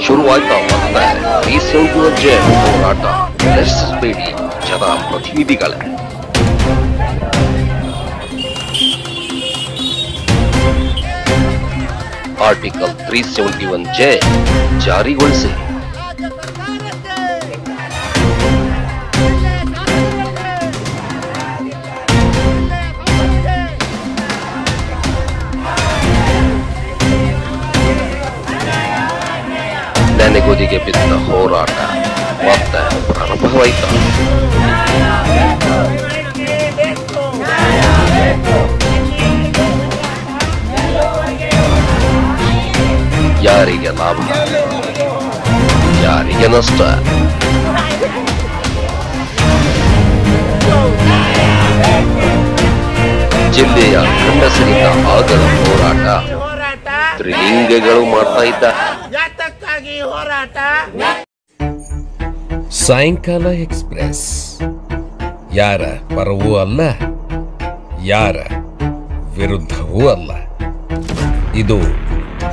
ಶುರುವಾಯ್ತಾ ಮತ್ತೆ 371 ಜೆ ಹೋರಾಟ ನಡೆಸಬೇಡಿ ಜನಪ್ರತಿನಿಧಿಗಳೇ. Article 371 J ಜಾರಿಗೊಳಿಸಿ. ನೆನೆಗುದಿಗೆ ಬಿದ್ದ ಹೋರಾಟ ಮತ್ತೆ ಪ್ರಾರಂಭವಾಯಿತು. ಯಾರಿಗೆ ಲಾಭ, ಯಾರಿಗೆ ನಷ್ಟ? ಜಿಲ್ಲೆಯ ಗಂಡಸರಿಂದ ಆಗದ ಹೋರಾಟ ತ್ರಿಲಿಂಗಗಳು ಮಾಡ್ತಾ ಇದ್ದ ಸಾಯಂಕಾಲ ಎಕ್ಸ್ಪ್ರೆಸ್ ಯಾರ ಪರವೂ ಅಲ್ಲ, ಯಾರ ವಿರುದ್ಧವೂ ಅಲ್ಲ. ಇದು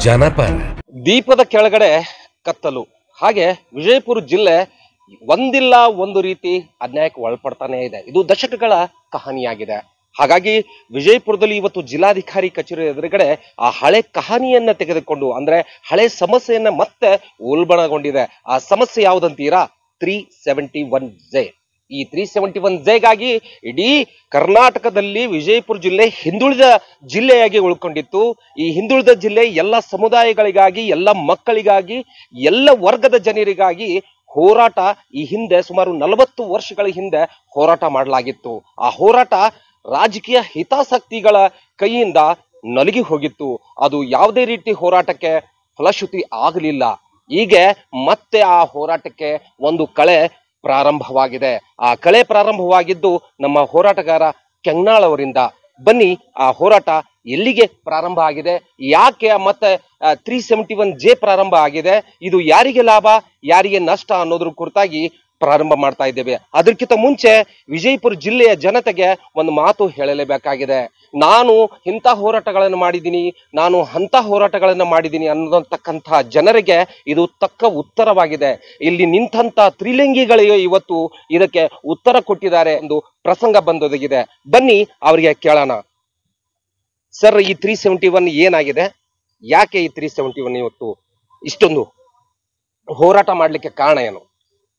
ಜನಪರ. ದೀಪದ ಕೆಳಗಡೆ ಕತ್ತಲು. ಹಾಗೆ ವಿಜಯಪುರ ಜಿಲ್ಲೆ ಒಂದಿಲ್ಲ ಒಂದು ರೀತಿ ಅನ್ಯಾಯಕ್ಕೆ ಒಳಪಡ್ತಾನೆ ಇದೆ. ಇದು ದಶಕಗಳ ಕಹಾನಿಯಾಗಿದೆ. ಹಾಗಾಗಿ ವಿಜಯಪುರದಲ್ಲಿ ಇವತ್ತು ಜಿಲ್ಲಾಧಿಕಾರಿ ಕಚೇರಿ ಎದುರುಗಡೆ ಆ ಹಳೆ ಕಹಾನಿಯನ್ನ ತೆಗೆದುಕೊಂಡು, ಅಂದ್ರೆ ಹಳೆ ಸಮಸ್ಯೆಯನ್ನ ಮತ್ತೆ ಉಲ್ಬಣಗೊಂಡಿದೆ. ಆ ಸಮಸ್ಯೆ ಯಾವುದಂತೀರಾ? 371 ಜೆ. ಈ 371 ಜೆಗಾಗಿ ಇಡೀ ಕರ್ನಾಟಕದಲ್ಲಿ ವಿಜಯಪುರ ಜಿಲ್ಲೆ ಹಿಂದುಳಿದ ಜಿಲ್ಲೆಯಾಗಿ ಉಳ್ಕೊಂಡಿತ್ತು. ಈ ಹಿಂದುಳಿದ ಜಿಲ್ಲೆ ಎಲ್ಲ ಸಮುದಾಯಗಳಿಗಾಗಿ, ಎಲ್ಲ ಮಕ್ಕಳಿಗಾಗಿ, ಎಲ್ಲ ವರ್ಗದ ಜನರಿಗಾಗಿ ಹೋರಾಟ ಈ ಹಿಂದೆ ಸುಮಾರು 40 ವರ್ಷಗಳ ಹಿಂದೆ ಹೋರಾಟ ಮಾಡಲಾಗಿತ್ತು. ಆ ಹೋರಾಟ ರಾಜಕೀಯ ಹಿತಾಸಕ್ತಿಗಳ ಕೈಯಿಂದ ನಲುಗಿ ಹೋಗಿತ್ತು. ಅದು ಯಾವುದೇ ರೀತಿ ಹೋರಾಟಕ್ಕೆ ಫಲಶ್ರುತಿ ಆಗಲಿಲ್ಲ. ಈಗ ಮತ್ತೆ ಆ ಹೋರಾಟಕ್ಕೆ ಒಂದು ಕಳೆ ಪ್ರಾರಂಭವಾಗಿದೆ. ಆ ಕಳೆ ಪ್ರಾರಂಭವಾಗಿದ್ದು ನಮ್ಮ ಹೋರಾಟಗಾರ ಕೆಂಗನಾಳ್ ಅವರಿಂದ. ಬನ್ನಿ, ಆ ಹೋರಾಟ ಎಲ್ಲಿಗೆ ಪ್ರಾರಂಭ ಆಗಿದೆ, ಯಾಕೆ ಮತ್ತೆ 371 ಜೆ ಪ್ರಾರಂಭ ಆಗಿದೆ, ಇದು ಯಾರಿಗೆ ಲಾಭ, ಯಾರಿಗೆ ನಷ್ಟ ಅನ್ನೋದ್ರ ಕುರಿತಾಗಿ ಪ್ರಾರಂಭ ಮಾಡ್ತಾ ಇದ್ದೇವೆ. ಅದಕ್ಕಿಂತ ಮುಂಚೆ ವಿಜಯಪುರ ಜಿಲ್ಲೆಯ ಜನತೆಗೆ ಒಂದು ಮಾತು ಹೇಳಲೇಬೇಕಾಗಿದೆ. ನಾನು ಇಂಥ ಹೋರಾಟಗಳನ್ನು ಮಾಡಿದ್ದೀನಿ, ನಾನು ಅಂಥ ಹೋರಾಟಗಳನ್ನು ಮಾಡಿದ್ದೀನಿ ಅನ್ನತಕ್ಕಂಥ ಜನರಿಗೆ ಇದು ತಕ್ಕ ಉತ್ತರವಾಗಿದೆ. ಇಲ್ಲಿ ನಿಂತಹ ತ್ರಿಲಿಂಗಿಗಳಿಗೆ ಇವತ್ತು ಇದಕ್ಕೆ ಉತ್ತರ ಕೊಟ್ಟಿದ್ದಾರೆ ಎಂದು ಪ್ರಸಂಗ ಬಂದೊದಗಿದೆ. ಬನ್ನಿ ಅವರಿಗೆ ಕೇಳೋಣ. ಸರ್, ಈ 371 ಏನಾಗಿದೆ? ಯಾಕೆ ಈ 371 ಇವತ್ತು ಇಷ್ಟೊಂದು ಹೋರಾಟ ಮಾಡ್ಲಿಕ್ಕೆ ಕಾರಣ ಏನು?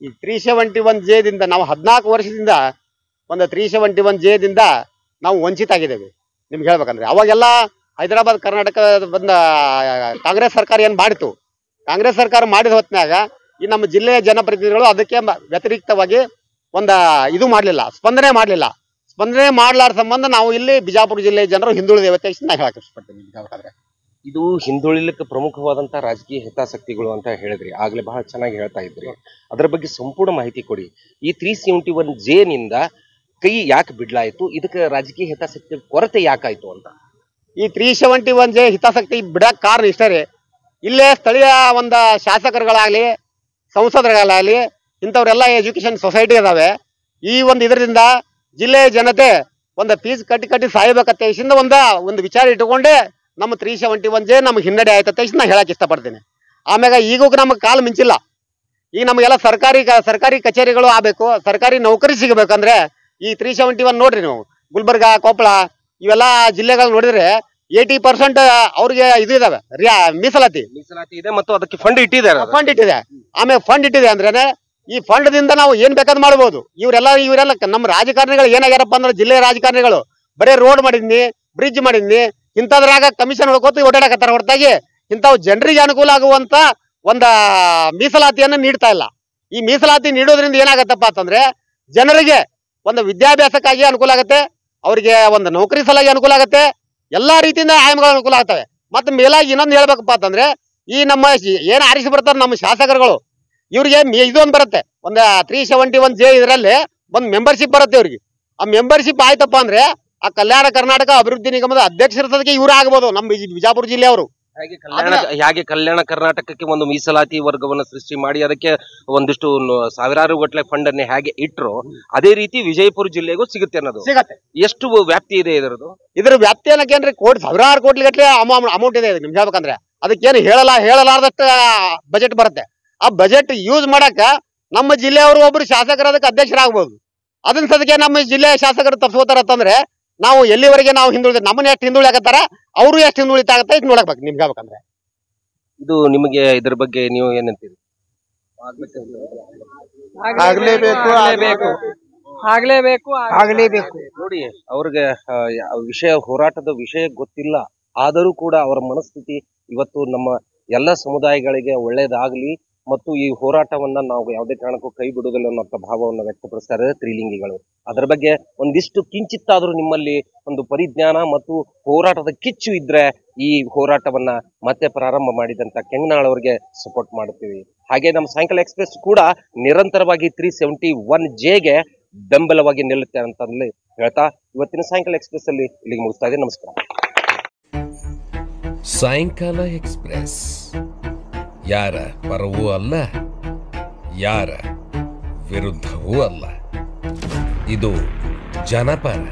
ಈ 371 ಜೆ ದಿಂದ ನಾವು 14 ವರ್ಷದಿಂದ ಒಂದು 371 ಜೆ ದಿಂದ ನಾವು ವಂಚಿತ ಆಗಿದ್ದೇವೆ. ನಿಮ್ಗೆ ಹೇಳ್ಬೇಕಂದ್ರೆ ಅವಾಗೆಲ್ಲ ಹೈದರಾಬಾದ್ ಕರ್ನಾಟಕ ಬಂದ ಕಾಂಗ್ರೆಸ್ ಸರ್ಕಾರ ಏನ್ ಮಾಡಿತು, ಕಾಂಗ್ರೆಸ್ ಸರ್ಕಾರ ಮಾಡಿದ ಹೊತ್ನಾಗ ಈ ನಮ್ಮ ಜಿಲ್ಲೆಯ ಜನಪ್ರತಿನಿಧಿಗಳು ಅದಕ್ಕೆ ವ್ಯತಿರಿಕ್ತವಾಗಿ ಇದು ಮಾಡಲಿಲ್ಲ, ಸ್ಪಂದನೆ ಮಾಡಲಾರ ಸಂಬಂಧ ನಾವು ಇಲ್ಲಿ ಬಿಜಾಪುರ ಜಿಲ್ಲೆಯ ಜನರು ಹಿಂದುಳಿದ ಅಂತ ನಾ ಹೇಳಕ್ ಇಷ್ಟಪಡ್ತೀನಿ. ಹೇಳ್ಬೇಕಾದ್ರೆ ಇದು ಹಿಂದುಳಿಲಿಕ್ಕೆ ಪ್ರಮುಖವಾದಂತಹ ರಾಜಕೀಯ ಹಿತಾಸಕ್ತಿಗಳು ಅಂತ ಹೇಳಿದ್ರಿ, ಆಗ್ಲೇ ಬಹಳ ಚೆನ್ನಾಗಿ ಹೇಳ್ತಾ ಇದ್ರಿ. ಅದರ ಬಗ್ಗೆ ಸಂಪೂರ್ಣ ಮಾಹಿತಿ ಕೊಡಿ. ಈ 371 ಜೆ ನಿಂದ ಕೈ ಯಾಕೆ ಬಿಡ್ಲಾಯ್ತು, ಇದಕ್ಕೆ ರಾಜಕೀಯ ಹಿತಾಸಕ್ತಿ ಕೊರತೆ ಯಾಕಾಯ್ತು ಅಂತ? ಈ 371 ಜೆ ಹಿತಾಸಕ್ತಿ ಬಿಡಕ್ ಕಾರಣ ಇಷ್ಟೇ ರೀ. ಇಲ್ಲೇ ಸ್ಥಳೀಯ ಒಂದು ಶಾಸಕರುಗಳಾಗ್ಲಿ, ಸಂಸದರುಗಳಾಗ್ಲಿ, ಇಂಥವ್ರೆಲ್ಲ ಎಜುಕೇಶನ್ ಸೊಸೈಟಿ ಅದಾವೆ. ಈ ಇದರಿಂದ ಜಿಲ್ಲೆಯ ಜನತೆ ಫೀಸ್ ಕಟ್ಟಿ ಸಾಯಬೇಕತ್ತೆ ಒಂದು ವಿಚಾರ ಇಟ್ಟುಕೊಂಡೇ ನಮ್ಮ 371 ಜೆ ನಮ್ಗೆ ಹಿನ್ನಡೆ ಆಯ್ತತ್ತೆ ನಾ ಹೇಳಕ್ ಇಷ್ಟಪಡ್ತೀನಿ. ಆಮ್ಯಾಗ ಈಗೂ ನಮ್ಗೆ ಕಾಲು ಮಿಂಚಿಲ್ಲ. ಈಗ ನಮಗೆಲ್ಲ ಸರ್ಕಾರಿ ಕಚೇರಿಗಳು ಆಗ್ಬೇಕು, ಸರ್ಕಾರಿ ನೌಕರಿ ಸಿಗಬೇಕಂದ್ರೆ ಈ 371 ನೋಡ್ರಿ ನೀವು, ಗುಲ್ಬರ್ಗ, ಕೊಪ್ಪಳ ಇವೆಲ್ಲ ಜಿಲ್ಲೆಗಳು ನೋಡಿದ್ರೆ 80% ಅವ್ರಿಗೆ ಇದು ಇದಾವೆ, ಮೀಸಲಾತಿ ಇದೆ ಮತ್ತು ಅದಕ್ಕೆ ಫಂಡ್ ಇಟ್ಟಿದೆ. ಆಮೇಲೆ ಫಂಡ್ ಇಟ್ಟಿದೆ ಅಂದ್ರೇನೆ ಈ ಫಂಡ್ ದಿಂದ ನಾವು ಏನ್ ಬೇಕಾದ್ ಮಾಡ್ಬೋದು. ಇವರೆಲ್ಲ ನಮ್ಮ ರಾಜಕಾರಣಿಗಳು ಏನಾಗ್ಯಾರಪ್ಪ ಅಂದ್ರೆ ಜಿಲ್ಲೆಯ ರಾಜಕಾರಣಿಗಳು ಬರೇ ರೋಡ್ ಮಾಡಿದ್ನಿ, ಬ್ರಿಡ್ಜ್ ಮಾಡಿದ್ನಿ, ಇಂಥದ್ರಾಗ ಕಮಿಷನ್ ಹೊಡ್ಕೋತ ಓಡಾಡಕತ್ತಾರ ಹೊರತಾಗಿ ಇಂಥವು ಜನರಿಗೆ ಅನುಕೂಲ ಆಗುವಂತ ಮೀಸಲಾತಿಯನ್ನು ನೀಡ್ತಾ ಇಲ್ಲ. ಈ ಮೀಸಲಾತಿ ನೀಡೋದ್ರಿಂದ ಏನಾಗತ್ತಪ್ಪ ಅಂತಂದ್ರೆ ಜನರಿಗೆ ವಿದ್ಯಾಭ್ಯಾಸಕ್ಕಾಗಿ ಅನುಕೂಲ ಆಗತ್ತೆ, ಅವರಿಗೆ ನೌಕರಿ ಸಲುವಾಗಿ ಅನುಕೂಲ ಆಗತ್ತೆ, ಎಲ್ಲಾ ರೀತಿಯಿಂದ ಆಯಾಮಗಳು ಅನುಕೂಲ ಆಗ್ತವೆ. ಮತ್ತೆ ಮೇಲಾಗಿ ಇನ್ನೊಂದು ಹೇಳ್ಬೇಕಪ್ಪ ಅಂತಂದ್ರೆ ಈ ನಮ್ಮ ಏನ್ ಆರಿಸಿ ಬರ್ತಾರೆ ನಮ್ಮ ಶಾಸಕರುಗಳು, ಇವ್ರಿಗೆ ಇದೊಂದು ಬರುತ್ತೆ, 371 ಜೆ ಇದರಲ್ಲಿ ಮೆಂಬರ್ಶಿಪ್ ಬರುತ್ತೆ ಇವ್ರಿಗೆ. ಆ ಮೆಂಬರ್ಶಿಪ್ ಆಯ್ತಪ್ಪ ಅಂದ್ರೆ ಆ ಕಲ್ಯಾಣ ಕರ್ನಾಟಕ ಅಭಿವೃದ್ಧಿ ನಿಗಮದ ಅಧ್ಯಕ್ಷರದಕ್ಕೆ ಇವ್ರು ಆಗ್ಬೋದು ನಮ್ಮ ಬಿಜಾಪುರ ಜಿಲ್ಲೆಯವರು. ಹಾಗೆ ಕಲ್ಯಾಣ ಕರ್ನಾಟಕಕ್ಕೆ ಒಂದು ಮೀಸಲಾತಿ ವರ್ಗವನ್ನು ಸೃಷ್ಟಿ ಮಾಡಿ ಅದಕ್ಕೆ ಒಂದಿಷ್ಟು ಸಾವಿರಾರು ಗಟ್ಟಲೆ ಫಂಡ್ ಅನ್ನು ಹೇಗೆ ಇಟ್ರು ಅದೇ ರೀತಿ ವಿಜಯಪುರ ಜಿಲ್ಲೆಗೂ ಸಿಗುತ್ತೆ ಅನ್ನೋದು. ಸಿಗತ್ತೆ. ಎಷ್ಟು ವ್ಯಾಪ್ತಿ ಇದೆ ಇದರದ್ದು? ಇದ್ರ ವ್ಯಾಪ್ತಿ ಅನ್ನಕೇನ್ರಿ ಸಾವಿರಾರು ಕೋಟಿ ಗಟ್ಟಲೆ ಅಮೌಂಟ್ ಇದೆ ನಿಮ್ಗೆ ಹೇಳ್ಬೇಕಂದ್ರೆ. ಅದಕ್ಕೇನು ಹೇಳಲಾರ್ದಷ್ಟು ಬಜೆಟ್ ಬರುತ್ತೆ. ಆ ಬಜೆಟ್ ಯೂಸ್ ಮಾಡಕ ನಮ್ಮ ಜಿಲ್ಲೆಯವರು ಒಬ್ರು ಶಾಸಕರು ಅದಕ್ಕೆ ಅಧ್ಯಕ್ಷರಾಗಬಹುದು. ಅದನ್ನ ಸದಕ್ಕೆ ನಮ್ಮ ಜಿಲ್ಲೆಯ ಶಾಸಕರು ತಪ್ಪಿಸ್ಕೋತಾರತ್ತಂದ್ರೆ ನಾವು ಎಲ್ಲಿವರೆಗೆ ನಾವು ಹಿಂದುಳಿದ ನಮ್ಮನ್ನ ಎಷ್ಟು ಹಿಂದುಳಿಯಾಕತ್ತಾರ ಅವರು ಎಷ್ಟು ಹಿಂದುಳಿತಾಗತ್ತ ಇದು ನೋಡಕ್ಬೇಕು ನಿಮ್ಗೆ ಆಗ್ಬೇಕಂದ್ರೆ. ಇದು ನಿಮಗೆ ಇದ್ರ ಬಗ್ಗೆ ನೀವು ಏನಂತೀರಿ? ಆಗ್ಲೇಬೇಕು. ನೋಡಿ, ಅವ್ರಿಗೆ ಹೋರಾಟದ ವಿಷಯ ಗೊತ್ತಿಲ್ಲ, ಆದರೂ ಕೂಡ ಅವರ ಮನಸ್ಥಿತಿ ಇವತ್ತು ನಮ್ಮ ಎಲ್ಲ ಸಮುದಾಯಗಳಿಗೆ ಒಳ್ಳೇದಾಗ್ಲಿ ಮತ್ತು ಈ ಹೋರಾಟವನ್ನ ನಾವು ಯಾವುದೇ ಕಾರಣಕ್ಕೂ ಕೈ ಬಿಡುವುದಿಲ್ಲ ಅನ್ನೋ ಭಾವವನ್ನು ವ್ಯಕ್ತಪಡಿಸ್ತಾರೆ ತ್ರಿಲಿಂಗಿಗಳು. ಅದರ ಬಗ್ಗೆ ಒಂದಿಷ್ಟು ಕಿಂಚಿತ್ತಾದ್ರೂ ನಿಮ್ಮಲ್ಲಿ ಒಂದು ಪರಿಜ್ಞಾನ ಮತ್ತು ಹೋರಾಟದ ಕಿಚ್ಚು ಇದ್ರೆ ಈ ಹೋರಾಟವನ್ನ ಮತ್ತೆ ಪ್ರಾರಂಭ ಮಾಡಿದಂತ ಕೆಂಗನಾಳ್ ಅವರಿಗೆ ಸಪೋರ್ಟ್ ಮಾಡ್ತೀವಿ. ಹಾಗೆ ನಮ್ಮ ಸಾಯಂಕಾಲ ಎಕ್ಸ್ಪ್ರೆಸ್ ಕೂಡ ನಿರಂತರವಾಗಿ 371Jಗೆ ಬೆಂಬಲವಾಗಿ ನಿಲ್ಲುತ್ತೆ ಅಂತಂದು ಹೇಳ್ತಾ ಇವತ್ತಿನ ಸಾಯಂಕಾಲ ಎಕ್ಸ್ಪ್ರೆಸ್ ಅಲ್ಲಿ ಇಲ್ಲಿಗೆ ಮುಗಿಸ್ತಾ ಇದ್ದೀನಿ. ನಮಸ್ಕಾರ. ಸಾಯಂಕಾಲ ಎಕ್ಸ್ಪ್ರೆಸ್ ಯಾರ ಪರವೂ ಅಲ್ಲ, ಯಾರ ವಿರುದ್ಧವೂ ಅಲ್ಲ. ಇದು ಜನಪರ.